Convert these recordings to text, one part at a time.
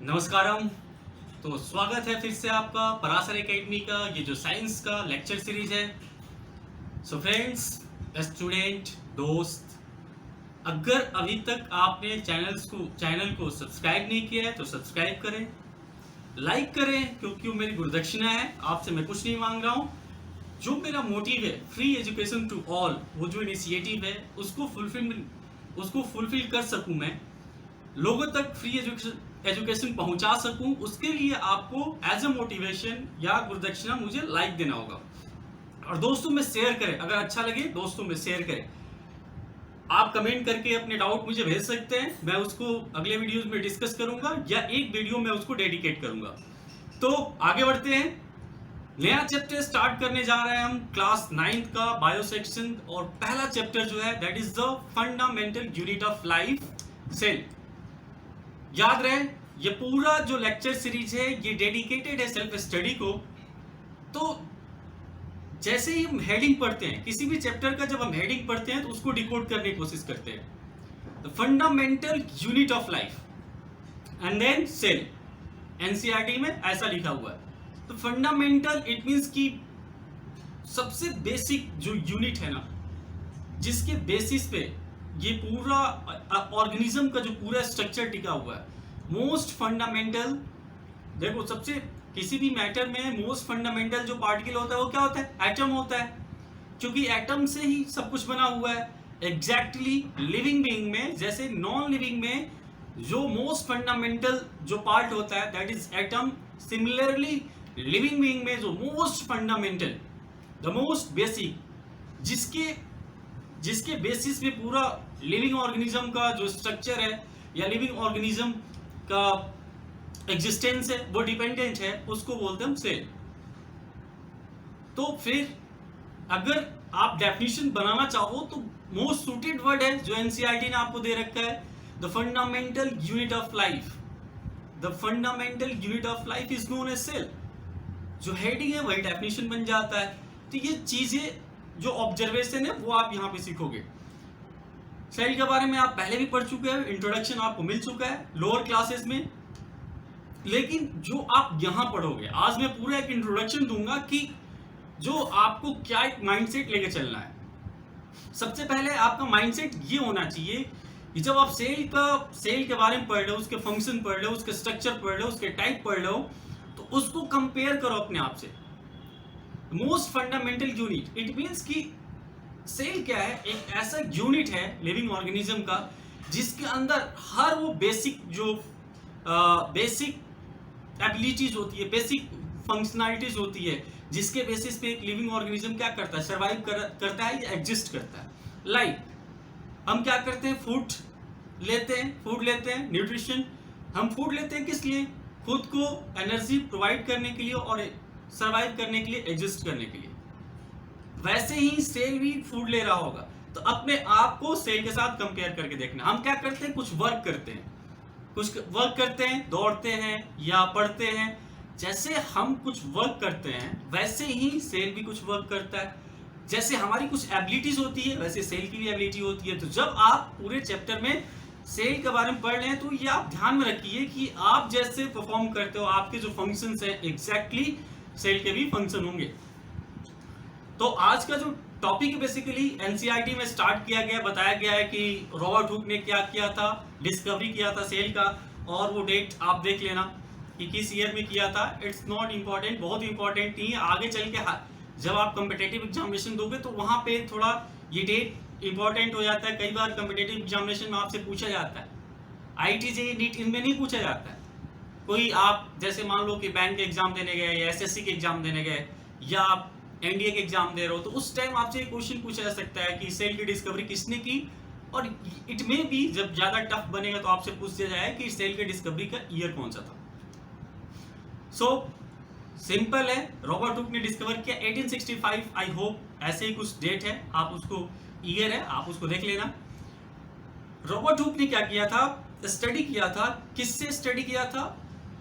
नमस्कारम। तो स्वागत है फिर से आपका पराशर एकेडमी का ये जो साइंस का लेक्चर सीरीज है। सो फ्रेंड्स, स्टूडेंट, दोस्त, अगर अभी तक आपने चैनल को सब्सक्राइब नहीं किया है तो सब्सक्राइब करें, लाइक करें, क्योंकि वो मेरी गुरुदक्षिणा है। आपसे मैं कुछ नहीं मांग रहा हूँ। जो मेरा मोटिव है फ्री एजुकेशन टू ऑल, वो जो इनिशिएटिव है उसको फुलफिल कर सकूँ, मैं लोगों तक फ्री एजुकेशन पहुंचा सकूं, उसके लिए आपको एज अ मोटिवेशन या गुरुदक्षिणा मुझे लाइक देना होगा और दोस्तों में शेयर करें। अगर अच्छा लगे दोस्तों में शेयर करें। आप कमेंट करके अपने डाउट मुझे भेज सकते हैं, मैं उसको अगले वीडियोस में डिस्कस करूंगा या एक वीडियो में उसको डेडिकेट करूंगा। तो आगे बढ़ते हैं, नया चैप्टर स्टार्ट करने जा रहे हैं हम क्लास 9th का बायो सेक्शन। और पहला चैप्टर जो है that is the fundamental unit of life, cell. याद रहे, ये पूरा जो लेक्चर सीरीज है ये डेडिकेटेड है सेल्फ स्टडी को। तो जैसे ही हम हेडिंग पढ़ते हैं किसी भी चैप्टर का, जब हम हेडिंग पढ़ते हैं तो उसको डिकोड करने की कोशिश करते हैं। The fundamental unit of life and then cell, NCERT में ऐसा लिखा हुआ है। तो फंडामेंटल इट मींस कि सबसे बेसिक जो यूनिट है ना, जिसके बेसिस पे ये पूरा ऑर्गेनिज्म का जो पूरा स्ट्रक्चर टिका हुआ है। मोस्ट फंडामेंटल, देखो, सबसे किसी भी मैटर में मोस्ट फंडामेंटल जो पार्टिकल होता है वो क्या होता है? एटम होता है, क्योंकि एटम से ही सब कुछ बना हुआ है। एग्जैक्टली लिविंग बीइंग में जैसे नॉन लिविंग में जो मोस्ट फंडामेंटल जो पार्ट होता है that is atom, similarly living being में जो most fundamental, the most basic, जिसके बेसिस पे पूरा लिविंग ऑर्गेनिज्म का जो स्ट्रक्चर है या लिविंग ऑर्गेनिज्म का एग्जिस्टेंस है वो डिपेंडेंट है, उसको बोलते हैं हम सेल। तो फिर अगर आप डेफिनेशन बनाना चाहो तो मोस्ट सूटेड वर्ड है जो एनसीईआरटी ने आपको दे रखा है, the fundamental unit of life. The fundamental unit of life is known as cell. जो हेडिंग है वही डेफिनेशन बन जाता है। तो ये चीजें जो ऑब्जर्वेशन है वो आप यहाँ पे सीखोगे। सेल के बारे में आप पहले भी पढ़ चुके हैं, इंट्रोडक्शन आपको मिल चुका है लोअर क्लासेस में। लेकिन जो आप यहाँ पढ़ोगे, आज मैं पूरा एक इंट्रोडक्शन दूंगा कि जो आपको क्या एक माइंडसेट लेके चलना है। सबसे पहले आपका माइंडसेट ये होना चाहिए कि जब आप सेल के बारे में पढ़ रहे हो, उसके फंक्शन पढ़ रहे हो, उसके स्ट्रक्चर पढ़ रहे हो, उसके टाइप पढ़ रहे हो, तो उसको कंपेयर करो अपने आप से। Most fundamental unit it means कि सेल क्या है? एक ऐसा यूनिट है लिविंग ऑर्गेनिज्म का जिसके अंदर हर वो बेसिक एबिलिटीज होती है, बेसिक फंक्शनैलिटीज होती है, जिसके बेसिस पे एक लिविंग ऑर्गेनिज्म क्या करता है? सर्वाइव करता है या एग्जिस्ट करता है। लाइक हम क्या करते हैं? फूड लेते हैं, न्यूट्रिशन। हम फूड लेते हैं किस लिए? खुद को एनर्जी प्रोवाइड करने के लिए और सर्वाइव करने के लिए, एग्जिस्ट करने के लिए। वैसे ही सेल भी फूड ले रहा होगा। तो अपने आप को सेल के साथ कंपेयर करके देखना। हम क्या करते हैं? कुछ वर्क करते हैं, दौड़ते हैं या पढ़ते हैं। जैसे हम कुछ वर्क करते हैं वैसे ही सेल भी कुछ वर्क करता है। जैसे हमारी कुछ एबिलिटीज होती है वैसे सेल की भी एबिलिटी होती है। तो जब आप पूरे चैप्टर में सेल के बारे में पढ़ रहे हैं तो ये आप ध्यान में रखिए कि आप जैसे परफॉर्म करते हो, आपके जो फंक्शंस हैं एग्जैक्टली सेल के भी फंक्शन होंगे। तो आज का जो टॉपिक बेसिकली एनसीईआरटी में स्टार्ट किया गया, बताया गया है कि रॉबर्ट हुक ने क्या किया था, डिस्कवरी किया था सेल का, और वो डेट आप देख लेना कि किस ईयर में किया था। इट्स नॉट इम्पॉर्टेंट, बहुत इंपॉर्टेंट नहीं है। आगे चल के जब आप कम्पिटेटिव एग्जामिनेशन दोगे तो वहाँ पे थोड़ा ये डेट इंपॉर्टेंट हो जाता है। कई बार कम्पिटेटिव एग्जामिनेशन में आपसे पूछा जाता है, IIT JEE NEET इनमें नहीं पूछा जाता है। कोई आप जैसे मान लो कि बैंक के एग्जाम देने गए या SSC के एग्जाम देने गए या आप NDA के एग्जाम दे रहे हो, तो उस टाइम आपसे एक क्वेश्चन पूछा जा सकता है कि सेल की डिस्कवरी किसने की। और इट में भी जब ज्यादा टफ बनेगा तो आपसे पूछ दिया जाए कि सेल की डिस्कवरी का ईयर कौन सा था। सो सिंपल है, रॉबर्ट हुक ने डिस्कवर किया 1865। आई होप ऐसे ही कुछ डेट है, आप उसको ईयर है, आप उसको देख लेना। रॉबर्ट हुक ने क्या किया था? स्टडी किया था। किससे स्टडी किया था?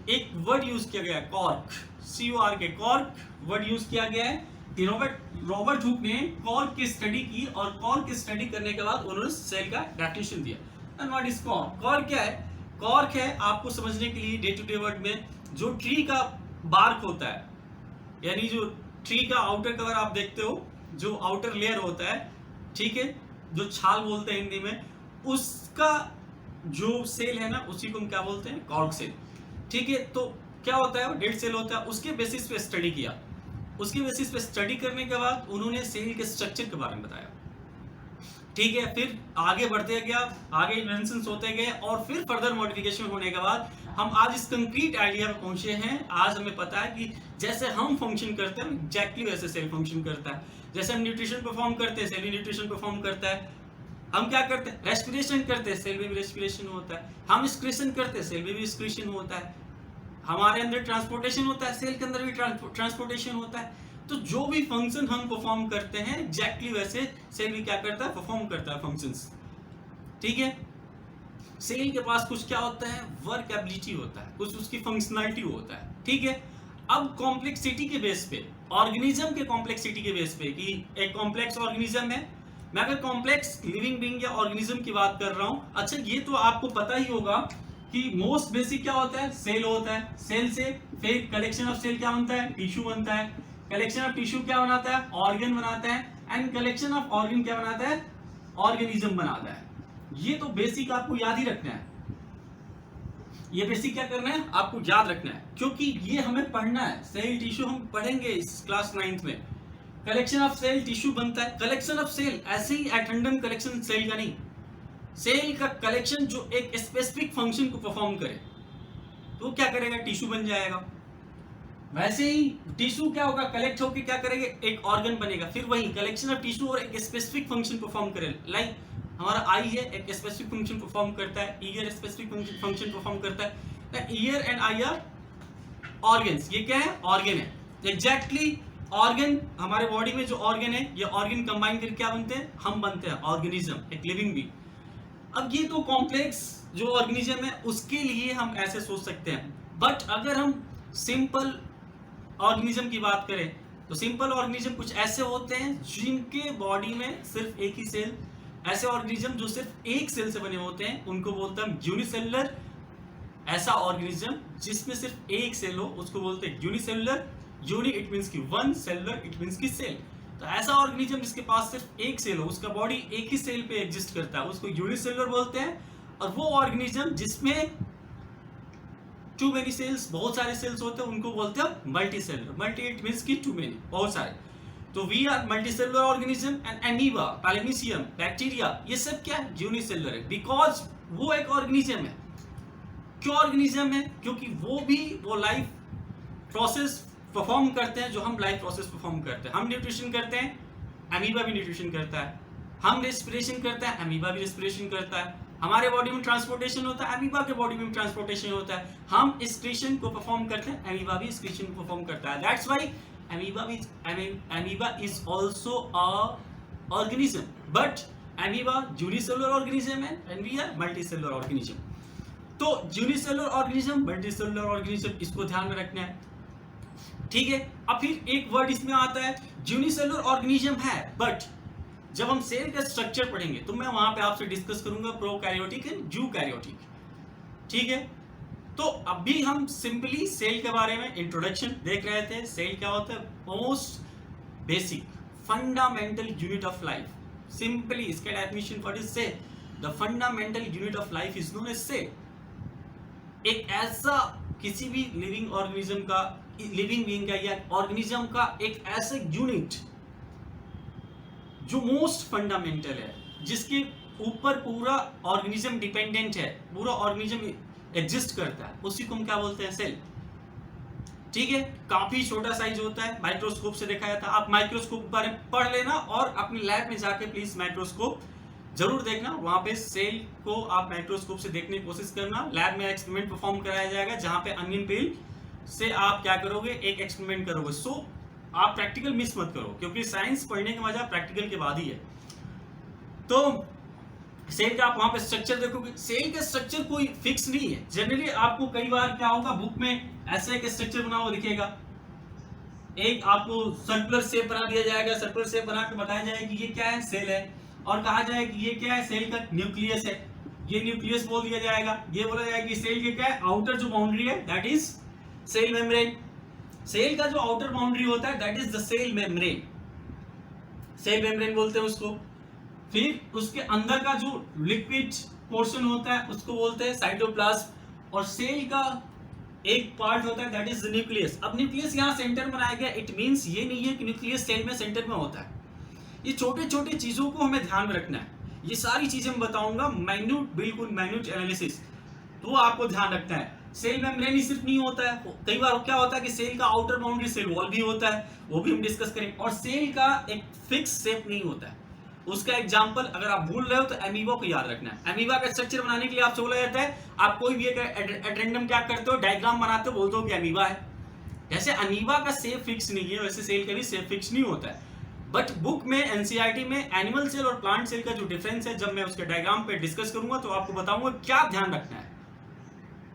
एक वर्ड यूज किया गया, cork, CORK, cork word use किया गया है। रॉबर्ट हुक ने कॉर्क की स्टडी की और कॉर्क की स्टडी करने के बाद उन्होंने सेल का डेफिनेशन दिया। And what is cork? Cork क्या है? कॉर्क है आपको समझने के लिए डे टू डे वर्ड में, जो ट्री का बार्क होता है, यानी जो ट्री का आउटर कवर आप देखते हो, जो आउटर लेयर होता है, ठीक है, जो छाल बोलते हैं हिंदी में, उसका जो सेल है ना, उसी को हम क्या बोलते हैं, कॉर्क सेल। ठीक है, तो क्या होता है, डेड सेल होता है। उसके बेसिस पे स्टडी किया, उसके बेसिस पे स्टडी करने के बाद उन्होंने सेल के स्ट्रक्चर के बारे में बताया। ठीक है, फिर आगे बढ़ते गया, आगे इन्वेंशंस होते गए, और फिर फर्दर मॉडिफिकेशन होने के बाद हम आज इस कंक्रीट आइडिया में पहुंचे हैं। आज हमें पता है कि जैसे हम फंक्शन करते हैं एग्जैक्टली वैसे सेल फंक्शन करता है। जैसे हम न्यूट्रिशन परफॉर्म करते हैं, सेल भी न्यूट्रिशन परफॉर्म करता है। हम क्या करते हैं, रेस्पिरेशन करते हैं, सेल में भी रेस्पिरेशन होता है। हम एक्सक्रीशन करते हैं, सेल में भी एक्सक्रीशन होता है। हमारे अंदर ट्रांसपोर्टेशन होता है, सेल के अंदर भी ट्रांसपोर्टेशन होता है। तो जो भी फंक्शन हम परफॉर्म करते हैं एग्जैक्टली वैसे सेल भी क्या करता है, परफॉर्म करता है फंक्शंस। ठीक है, सेल के पास कुछ क्या होता है, वर्क एबिलिटी होता है, कुछ उसकी फंक्शनैलिटी होता है। ठीक है, अब कॉम्प्लेक्सिटी के बेस पे, ऑर्गेनिज्म के कॉम्प्लेक्सिटी के बेस पे, कि एक कॉम्प्लेक्स ऑर्गेनिज्म है, मैं अगर कॉम्प्लेक्स लिविंग बीइंग या ऑर्गेनिज्म की बात कर रहा हूं, अच्छा ये तो आपको पता ही होगा कि मोस्ट बेसिक क्या होता है, सेल होता है। सेल से फिर कलेक्शन ऑफ सेल क्या बनता है, टिश्यू बनता है। कलेक्शन ऑफ टिश्यू क्या बनाता है, ऑर्गन बनाता है। एंड कलेक्शन ऑफ ऑर्गन क्या बनाता है, ऑर्गेनिज्म बनाता है। ये तो बेसिक आपको याद ही रखना है। ये बेसिक क्या करना है, आपको याद रखना है, क्योंकि ये हमें पढ़ना है। सेल टिश्यू हम पढ़ेंगे इस क्लास 9th में। कलेक्शन ऑफ सेल टिश्यू बनता है। कलेक्शन ऑफ सेल ऐसे ही एट रैंडम कलेक्शन सेल का नहीं, सेल का कलेक्शन जो एक स्पेसिफिक फंक्शन को परफॉर्म करे, तो क्या करेगा, टिश्यू बन जाएगा। वैसे ही टिश्यू क्या होगा, कलेक्ट होकर क्या करेंगे, एक ऑर्गन बनेगा। फिर वही कलेक्शन ऑफ टिश्यू और एक स्पेसिफिक फंक्शन परफॉर्म करे। लाइक हमारा आई है, एक स्पेसिफिक फंक्शन परफॉर्म करता है। ईयर स्पेसिफिक फंक्शन परफॉर्म करता है। Year and I R organs. ये क्या है, ऑर्गन है। एग्जैक्टली ऑर्गन, हमारे बॉडी में जो ऑर्गन है, ये ऑर्गन कंबाइन करके क्या बनते हैं, हम बनते हैं ऑर्गेनिज्म, एक लिविंग बीइंग। अब ये तो कॉम्प्लेक्स जो ऑर्गेनिज्म है उसके लिए हम ऐसे सोच सकते हैं। बट अगर हम सिंपल ऑर्गेनिज्म की बात करें, तो सिंपल ऑर्गेनिज्म कुछ ऐसे होते हैं जिनके बॉडी में सिर्फ एक ही सेल, ऐसे ऑर्गेनिज्म जो सिर्फ एक सेल से बने होते हैं, उनको बोलते हैं यूनिसेलुलर। ऐसा ऑर्गेनिज्म जिसमें सिर्फ एक सेल हो, उसको बोलते हैं यूनिसेलुलर। यूनि इट मींस की वन, सेलुलर इट मींस की सेल। तो ऐसा ऑर्गेनिज्म जिसके पास सिर्फ एक सेल हो, उसका बॉडी एक ही सेल पे एग्जिस्ट करता है, उसको यूनिसेलुलर बोलते हैं। और वो ऑर्गेनिज्म जिसमें टू मेनी सेल्स, बहुत सारे सेल्स होते हैं, उनको बोलते हैं multicellular. Multi it means की टू मेनी, बहुत सारे। तो we are multicellular organism. And amoeba, paramecium, bacteria, ये सब क्या है, यूनिसेलुलर है, बिकॉज वो एक ऑर्गेनिज्म है। क्यों ऑर्गेनिज्म है, क्योंकि वो भी वो लाइफ प्रोसेस परफॉर्म करते हैं जो हम लाइफ प्रोसेस परफॉर्म करते हैं। हम न्यूट्रिशन करते हैं, अमीबा भी न्यूट्रिशन करता है। हम रेस्पिरेशन करते हैं, अमीबा भी रेस्पिरेशन करता है। हमारे बॉडी में ट्रांसपोर्टेशन होता है, अमीबा के बॉडी में ट्रांसपोर्टेशन होता है। हम एक्सक्रीशन को परफॉर्म करते हैं, अमीबा भी एक्सक्रीशन को परफॉर्म करता है। That's why amoeba is also a organism. But amoeba unicellular organism है and we are multicellular organism. तो यूनिसेलुलर ऑर्गेनिज्म, मल्टीसेलुलर ऑर्गेनिज्म, इसको ध्यान में रखना है। ठीक है, अब फिर एक वर्ड इसमें आता है, यूनिसेलुलर ऑर्गेनिज्म है, बट जब हम सेल का स्ट्रक्चर पढ़ेंगे तो मैं वहां पे आपसे डिस्कस करूंगा प्रोकैरियोटिक एंड यूकैरियोटिक। ठीक है, तो अभी हम सिंपली सेल के बारे में इंट्रोडक्शन देख रहे थे। सेल क्या होता है, most basic fundamental unit of life. Simply इसका definition what is cell, the fundamental unit of life is known as cell. एक ऐसा किसी भी लिविंग ऑर्गेनिज्म का, लिविंग बीइंग का या ऑर्गेनिज्म का एक ऐसा यूनिट जो मोस्ट फंडामेंटल है, जिसके ऊपर पूरा ऑर्गेनिज्म डिपेंडेंट है, पूरा ऑर्गेनिज्म एग्जिस्ट करता है, उसी को हम क्या बोलते हैं, सेल। ठीक है, काफी छोटा साइज होता है, माइक्रोस्कोप से देखा जाता है। आप माइक्रोस्कोप बारे में पढ़ लेना और अपनी लैब में जाके प्लीज माइक्रोस्कोप जरूर देखना। वहां पे सेल को आप माइक्रोस्कोप से देखने की कोशिश करना। लैब में एक्सपेरिमेंट परफॉर्म कराया जाएगा जहां पे अनियन पील से आप क्या करोगे, एक एक्सपेरिमेंट करोगे। सो आप प्रैक्टिकल मिस मत करो, क्योंकि साइंस पढ़ने का मजा प्रैक्टिकल के बाद ही है। तो सेल का आप वहां पे स्ट्रक्चर देखोगे, सेल का स्ट्रक्चर कोई फिक्स नहीं है। जनरली आपको कई बार क्या होगा, बुक में ऐसे एक स्ट्रक्चर बना हुआ दिखेगा, एक आपको सर्कुलर शेप बना दिया जाएगा, सर्कुलर शेप बना के बताया जाएगा कि ये क्या है, सेल है, और कहा जाए कि ये क्या है, सेल का न्यूक्लियस है। ये न्यूक्लियस बोल दिया जाएगा। ये बोला जाएगा कि सेल के क्या है, आउटर जो बाउंड्री है that is cell membrane. Cell का जो आउटर बाउंड्री होता है that is the cell membrane, cell membrane बोलते हैं उसको। फिर उसके अंदर का जो लिक्विड पोर्शन होता है उसको बोलते हैं साइटोप्लाज्म। और सेल का एक पार्ट होता है दैट इज न्यूक्लियस। अब न्यूक्लियस यहाँ सेंटर बनाया गया, इट मींस ये नहीं है कि न्यूक्लियस सेल में सेंटर में होता है। ये छोटे छोटे चीजों को हमें ध्यान में रखना है। ये सारी चीजें मैं बताऊंगा माइन्यूट, बिल्कुल माइन्यूट एनालिसिस, तो आपको ध्यान रखना है। सेल मेम्ब्रेन ही सिर्फ नहीं होता है, कई बार क्या होता है कि सेल का आउटर बाउंड्री सेल वॉल भी होता है, वो भी हम डिस्कस करेंगे। और सेल का एक फिक्स शेप नहीं होता है। उसका एग्जांपल अगर आप भूल रहे हो तो एमीबा को याद रखना है। एमीबा का स्ट्रक्चर बनाने के लिए आपसे बोला जाता है, आप कोई भी एक एड्रेंडम क्या करते हो, डायग्राम बनाते हो, बोलते हो कि एमीबा है। जैसे अमीबा का शेप फिक्स नहीं है वैसे सेल का भी शेप फिक्स नहीं होता है। बट बुक में एनसीईआरटी में एनिमल सेल और प्लांट सेल का जो डिफरेंस है, जब मैं उसके डायग्राम पे डिस्कस करूंगा तो आपको बताऊंगा क्या ध्यान रखना है।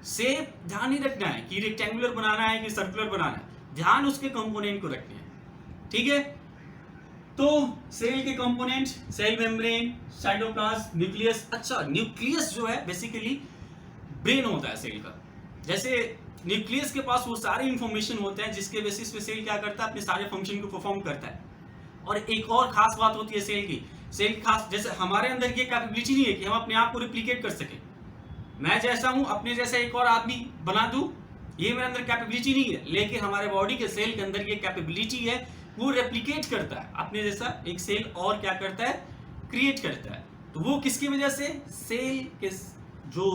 शेप ध्यान नहीं रखना है कि रेक्टेंगुलर बनाना है कि सर्कुलर बनाना है, ध्यान उसके कंपोनेंट को रखने हैं। ठीक है, तो सेल के component, cell membrane, cytoplasm, nucleus. अच्छा, न्यूक्लियस जो है बेसिकली ब्रेन होता है सेल का। जैसे न्यूक्लियस के पास वो सारे इंफॉर्मेशन होते हैं जिसके बेसिस पे सेल क्या करता है, अपने सारे फंक्शन को परफॉर्म करता है। और एक और खास बात होती है सेल की, सेल की खास, जैसे हमारे अंदर ये कैपेबिलिटी नहीं है कि हम अपने आप को रिप्लिकेट कर सके। मैं जैसा हूं अपने जैसा एक और आदमी बना दूं, ये मेरे अंदर कैपेबिलिटी नहीं है। लेकिन हमारे बॉडी के सेल के अंदर ये कैपेबिलिटी है, वो रेप्लिकेट करता है अपने जैसा एक सेल और क्या करता है, क्रिएट करता है। तो वो किसकी वजह से, सेल के जो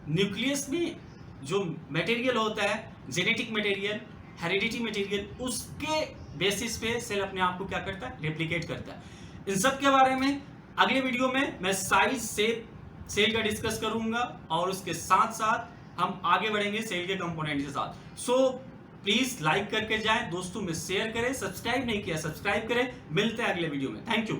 न्यूक्लियस में जो मटेरियल होता है, जेनेटिक मटेरियल, हेरिडिटी मटेरियल, उसके बेसिस पे सेल अपने आप को क्या करता है, रेप्लिकेट करता है। इन सब के बारे में अगले वीडियो में मैं साइज शेप सेल का डिस्कस करूंगा और उसके साथ साथ हम आगे बढ़ेंगे सेल के कंपोनेंट के साथ। सो प्लीज लाइक करके जाएं, दोस्तों में शेयर करें, सब्सक्राइब नहीं किया सब्सक्राइब करें। मिलते हैं अगले वीडियो में, थैंक यू।